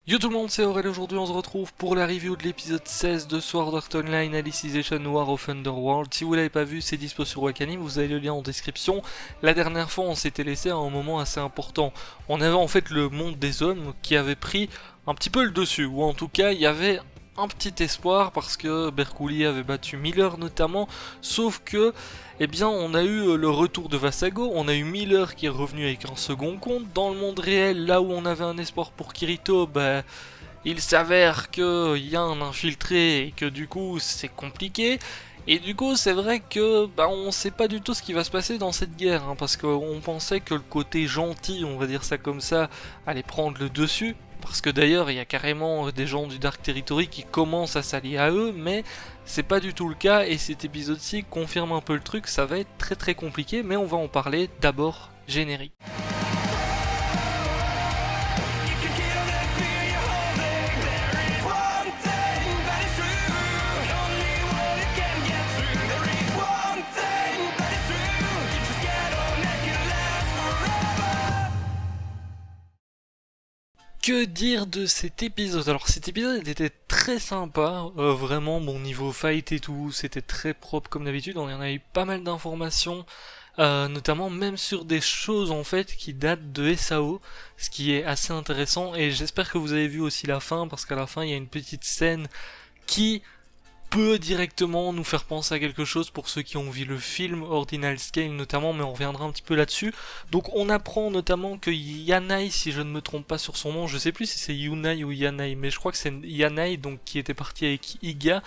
Yo tout le monde, c'est Aurel, aujourd'hui on se retrouve pour la review de l'épisode 16 de Sword Art Online Alicization War of Underworld. Si vous l'avez pas vu, c'est dispo sur Wakanim, vous avez le lien en description. La dernière fois on s'était laissé à un moment assez important. On avait en fait le monde des hommes qui avait pris un petit peu le dessus, ou en tout cas il y avait un petit espoir parce que Berkouli avait battu Miller notamment, sauf que eh bien on a eu le retour de Vasago, on a eu Miller qui est revenu avec un second compte. Dans le monde réel, là où on avait un espoir pour Kirito, bah il s'avère qu'il y a un infiltré et que du coup c'est compliqué. Et du coup c'est vrai que on sait pas du tout ce qui va se passer dans cette guerre, hein, parce qu'on pensait que le côté gentil, on va dire ça comme ça, allait prendre le dessus. Parce que d'ailleurs il y a carrément des gens du Dark Territory qui commencent à s'allier à eux, mais c'est pas du tout le cas et cet épisode-ci confirme un peu le truc, ça va être très très compliqué, mais on va en parler d'abord générique. Que dire de cet épisode? Alors cet épisode était très sympa, vraiment bon niveau fight et tout, c'était très propre comme d'habitude, on en a eu pas mal d'informations, notamment même sur des choses en fait qui datent de SAO, ce qui est assez intéressant et j'espère que vous avez vu aussi la fin, parce qu'à la fin il y a une petite scène qui peut directement nous faire penser à quelque chose pour ceux qui ont vu le film Ordinal Scale notamment, mais on reviendra un petit peu là-dessus. Donc on apprend notamment que Yanai, si je ne me trompe pas sur son nom, je sais plus si c'est Yunai ou Yanai, mais je crois que c'est Yanai, donc qui était parti avec Iga,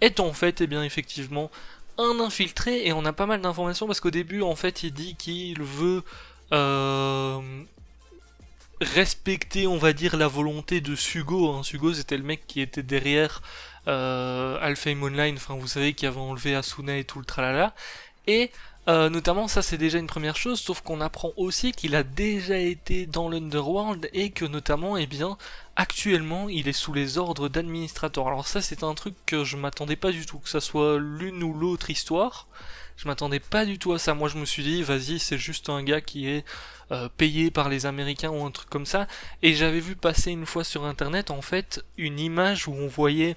est en fait, bien effectivement, un infiltré, et on a pas mal d'informations parce qu'au début en fait il dit qu'il veut respecter, on va dire, la volonté de Sugo, hein. Sugo c'était le mec qui était derrière Alfheim Online, enfin vous savez, qui avait enlevé Asuna et tout le tralala, et notamment ça c'est déjà une première chose, sauf qu'on apprend aussi qu'il a déjà été dans l'Underworld et que notamment, actuellement il est sous les ordres d'administrateur. Alors ça c'est un truc que je m'attendais pas du tout, que ça soit l'une ou l'autre histoire, je m'attendais pas du tout à ça. Moi je me suis dit vas-y c'est juste un gars qui est payé par les Américains ou un truc comme ça, et j'avais vu passer une fois sur internet en fait une image où on voyait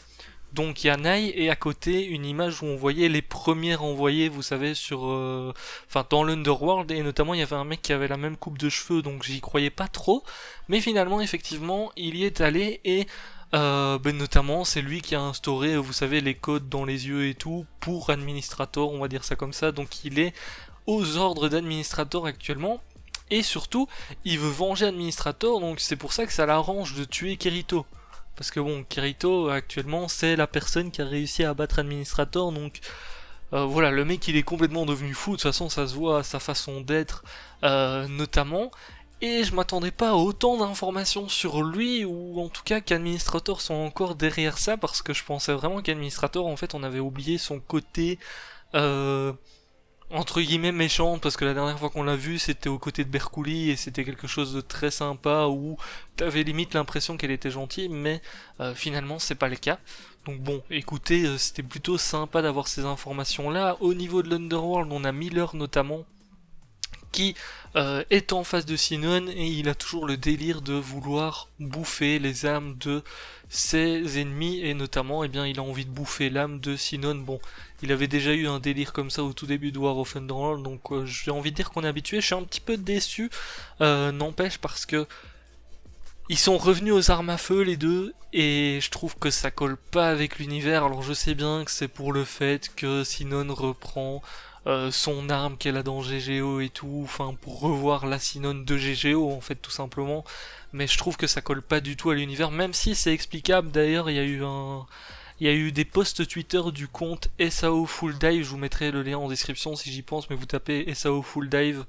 donc Yanai, et à côté une image où on voyait les premiers envoyés, vous savez, sur, dans l'Underworld, et notamment il y avait un mec qui avait la même coupe de cheveux, donc j'y croyais pas trop, mais finalement effectivement il y est allé, et notamment c'est lui qui a instauré, vous savez, les codes dans les yeux et tout pour Administrator, on va dire ça comme ça, donc il est aux ordres d'Administrator actuellement. Et surtout, il veut venger Administrator, donc c'est pour ça que ça l'arrange de tuer Kirito. Parce que bon, Kirito actuellement c'est la personne qui a réussi à battre Administrator, donc voilà, le mec il est complètement devenu fou, de toute façon ça se voit à sa façon d'être notamment, et je m'attendais pas à autant d'informations sur lui, ou en tout cas qu'Administrator sont encore derrière ça, parce que je pensais vraiment qu'Administrator en fait on avait oublié son côté entre guillemets méchante, parce que la dernière fois qu'on l'a vue c'était aux côtés de Berkouli et c'était quelque chose de très sympa où t'avais limite l'impression qu'elle était gentille, mais finalement c'est pas le cas. Donc bon, écoutez, c'était plutôt sympa d'avoir ces informations là. Au niveau de l'Underworld, on a Miller notamment qui est en face de Sinon, et il a toujours le délire de vouloir bouffer les âmes de ses ennemis, et notamment il a envie de bouffer l'âme de Sinon. Bon, il avait déjà eu un délire comme ça au tout début de War of Underworld, donc j'ai envie de dire qu'on est habitué. Je suis un petit peu déçu, n'empêche, parce que ils sont revenus aux armes à feu les deux, et je trouve que ça colle pas avec l'univers. Alors je sais bien que c'est pour le fait que Sinon reprend son arme qu'elle a dans GGO et tout, enfin pour revoir la Sinon de GGO en fait tout simplement, mais je trouve que ça colle pas du tout à l'univers, même si c'est explicable. D'ailleurs il y a eu des posts Twitter du compte SAO Full Dive, je vous mettrai le lien en description si j'y pense, mais vous tapez SAO Full Dive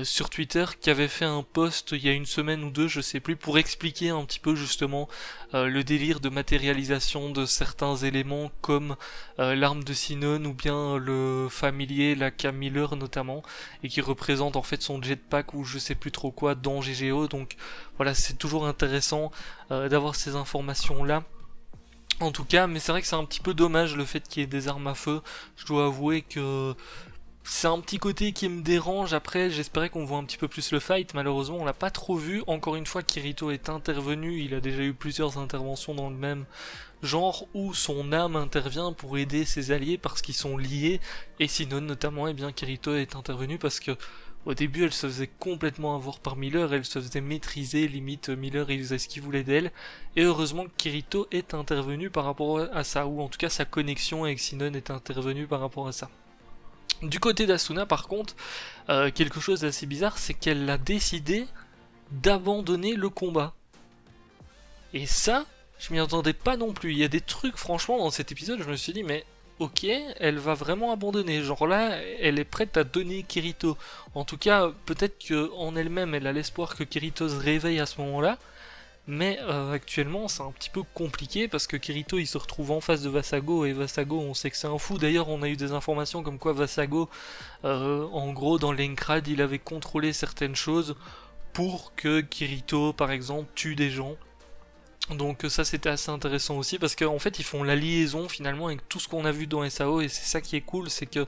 sur Twitter, qui avait fait un post il y a une semaine ou deux, je sais plus, pour expliquer un petit peu justement le délire de matérialisation de certains éléments comme l'arme de Sinon ou bien le familier, la Cam Miller notamment, et qui représente en fait son jetpack ou je sais plus trop quoi dans GGO. Donc voilà, c'est toujours intéressant d'avoir ces informations là. En tout cas, mais c'est vrai que c'est un petit peu dommage le fait qu'il y ait des armes à feu. Je dois avouer que c'est un petit côté qui me dérange. Après, j'espérais qu'on voit un petit peu plus le fight. Malheureusement, on l'a pas trop vu. Encore une fois, Kirito est intervenu. Il a déjà eu plusieurs interventions dans le même genre où son âme intervient pour aider ses alliés parce qu'ils sont liés. Et sinon, notamment, eh bien, Kirito est intervenu parce que au début, elle se faisait complètement avoir par Miller, elle se faisait maîtriser, limite Miller il faisait ce qu'il voulait d'elle, et heureusement que Kirito est intervenu par rapport à ça, ou en tout cas sa connexion avec Sinon est intervenue par rapport à ça. Du côté d'Asuna par contre, quelque chose d'assez bizarre, c'est qu'elle a décidé d'abandonner le combat. Et ça, je m'y attendais pas non plus. Il y a des trucs, franchement, dans cet épisode, je me suis dit, mais ok, elle va vraiment abandonner. Genre là, elle est prête à donner Kirito. En tout cas, peut-être qu'en elle-même, elle a l'espoir que Kirito se réveille à ce moment-là. Mais actuellement, c'est un petit peu compliqué parce que Kirito il se retrouve en face de Vasago et Vasago, on sait que c'est un fou. D'ailleurs, on a eu des informations comme quoi Vasago, en gros, dans l'Encrad, il avait contrôlé certaines choses pour que Kirito, par exemple, tue des gens. Donc ça c'était assez intéressant aussi parce qu'en fait ils font la liaison finalement avec tout ce qu'on a vu dans SAO et c'est ça qui est cool, c'est que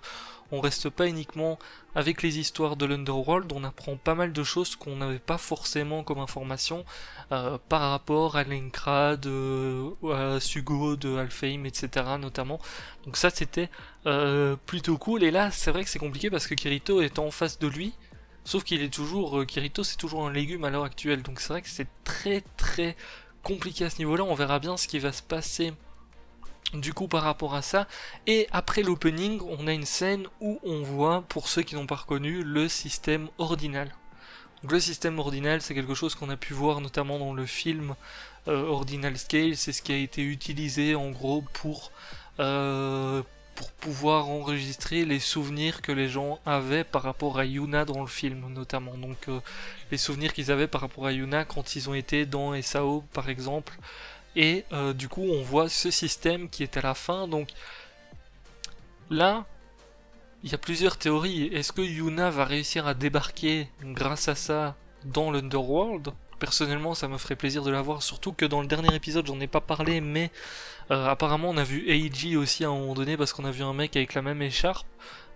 on reste pas uniquement avec les histoires de l'Underworld, on apprend pas mal de choses qu'on n'avait pas forcément comme information par rapport à l'Encrad, à Sugo de Alfheim, etc. notamment. Donc ça c'était plutôt cool et là c'est vrai que c'est compliqué parce que Kirito est en face de lui. Sauf qu'il est toujours, Kirito c'est toujours un légume à l'heure actuelle, donc c'est vrai que c'est très compliqué à ce niveau-là, on verra bien ce qui va se passer du coup par rapport à ça. Et après l'opening, on a une scène où on voit, pour ceux qui n'ont pas reconnu, le système ordinal. Donc le système ordinal, c'est quelque chose qu'on a pu voir notamment dans le film Ordinal Scale, c'est ce qui a été utilisé en gros pour pouvoir enregistrer les souvenirs que les gens avaient par rapport à Yuna dans le film notamment. Donc les souvenirs qu'ils avaient par rapport à Yuna quand ils ont été dans SAO par exemple. Et du coup on voit ce système qui est à la fin. Donc là, il y a plusieurs théories. Est-ce que Yuna va réussir à débarquer grâce à ça dans l'Underworld ? Personnellement ça me ferait plaisir de la voir, surtout que dans le dernier épisode j'en ai pas parlé, mais apparemment on a vu Eiji aussi à un moment donné parce qu'on a vu un mec avec la même écharpe.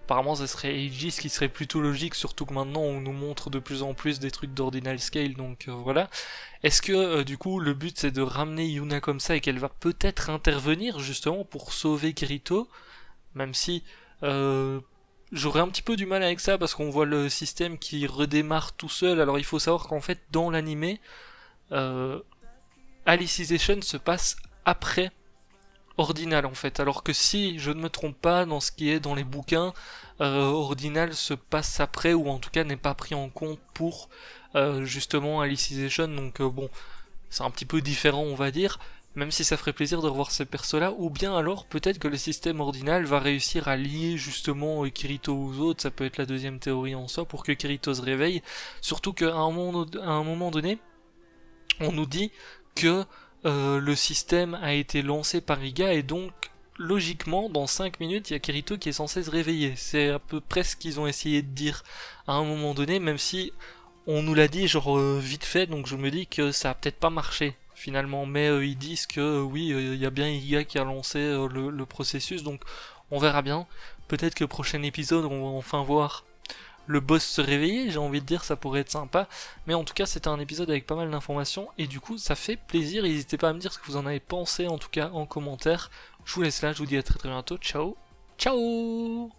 Apparemment ça serait Eiji, ce qui serait plutôt logique, surtout que maintenant on nous montre de plus en plus des trucs d'Ordinal Scale, donc voilà. Est-ce que du coup le but c'est de ramener Yuna comme ça et qu'elle va peut-être intervenir justement pour sauver Kirito, même si j'aurais un petit peu du mal avec ça parce qu'on voit le système qui redémarre tout seul. Alors il faut savoir qu'en fait dans l'animé, Alicization se passe après Ordinal en fait, alors que si je ne me trompe pas dans ce qui est dans les bouquins, Ordinal se passe après ou en tout cas n'est pas pris en compte pour justement Alicization, donc bon, c'est un petit peu différent on va dire, même si ça ferait plaisir de revoir ces persos là, ou bien alors peut-être que le système Ordinal va réussir à lier justement Kirito aux autres, ça peut être la deuxième théorie en soi, pour que Kirito se réveille, surtout qu'à un moment donné, on nous dit que le système a été lancé par Iga et donc logiquement dans 5 minutes il y a Kirito qui est censé se réveiller. C'est à peu près ce qu'ils ont essayé de dire à un moment donné, même si on nous l'a dit genre vite fait, donc je me dis que ça a peut-être pas marché finalement, mais ils disent que oui il y a bien Iga qui a lancé le processus, donc on verra bien. Peut-être que prochain épisode on va enfin voir le boss se réveiller, j'ai envie de dire, ça pourrait être sympa. Mais en tout cas, c'était un épisode avec pas mal d'informations, et du coup, ça fait plaisir. N'hésitez pas à me dire ce que vous en avez pensé, en tout cas, en commentaire. Je vous laisse là, je vous dis à très bientôt. Ciao, ciao!